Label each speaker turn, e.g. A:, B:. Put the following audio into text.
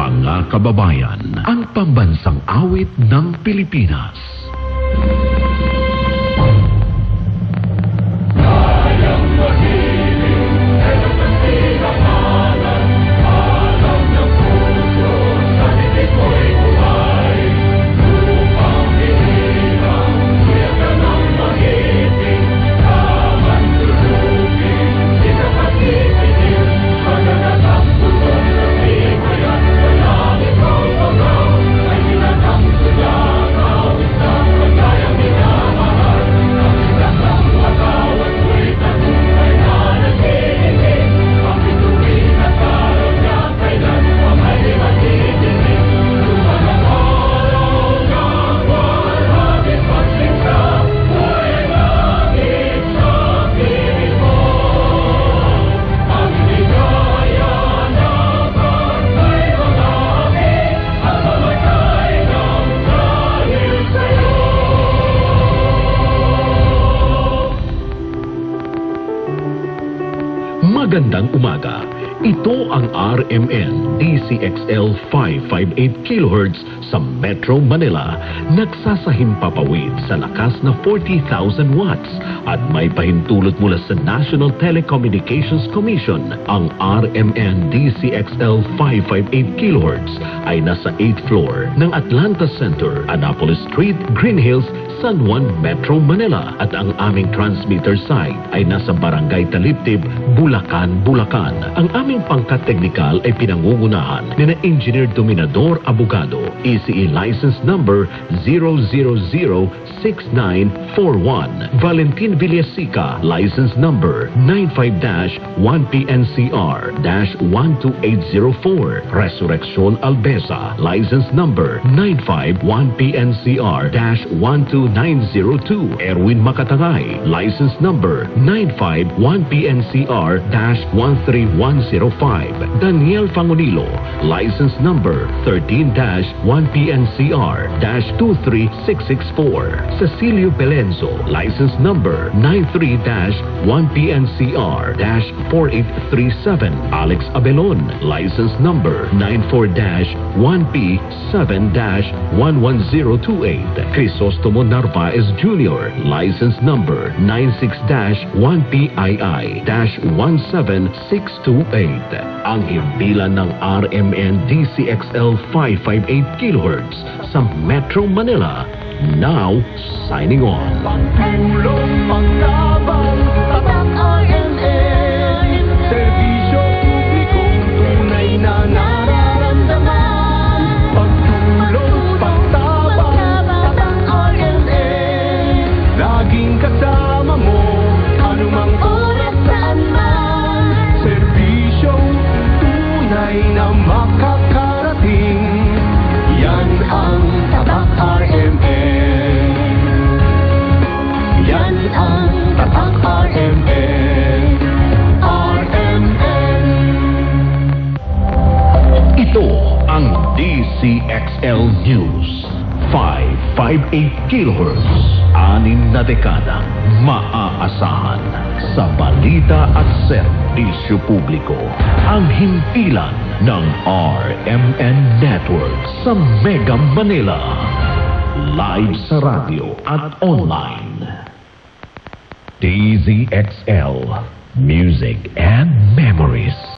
A: Mga kababayan, ang pambansang awit ng Pilipinas. Magandang umaga. Ito ang RMN DCXL 558 kHz sa Metro Manila. Nagsasahimpapawid sa lakas na 40,000 watts at may pahintulot mula sa National Telecommunications Commission. Ang RMN DCXL 558 kHz ay nasa 8th floor ng Atlanta Center, Annapolis Street, Green Hills, San Juan, Metro Manila, at ang aming transmitter site ay nasa Barangay Taliptib, Bulacan, Bulacan. Ang aming pangkat teknikal ay pinangungunahan ni na Engineer Dominador Abogado, ECE license number 0006941, Valentin Villasica, license number 95-1PNCR-12804, Resurrección Albesa, license number 951PNCR-12902, Erwin Makatangay, license number 951PNCR-13105, Daniel Fangonilo, license number 13-1PNCR-23664, Cecilio Belenzo, license number 93-1PNCR-4837, Alex Abelon, license number 94-1P7-11028, Crisostomo Narvaez Jr., license number 96-1PII-17628. Ang himpilan ng RMN DCXL 558 kHz sa Metro Manila. Now, signing on.
B: Pagtulong, paglaban, tatak RMN. Serbisyo publikong tunay na nararamdaman. Pagtulong, paglaban, tatak RMN. Laging kasama mo, anumang oras saan man. Serbisyong tunay na makakarating. Yan ang tatak RMN. Yan ang tatak RMN. RMN.
A: Ito ang DCXL News 558 kHz. 6 na dekadang maaasahan sa balita at serbisyo publiko. Ang himpilan ng RMN Network sa Mega Manila. Live sa radyo at online. DZXL Music and Memories.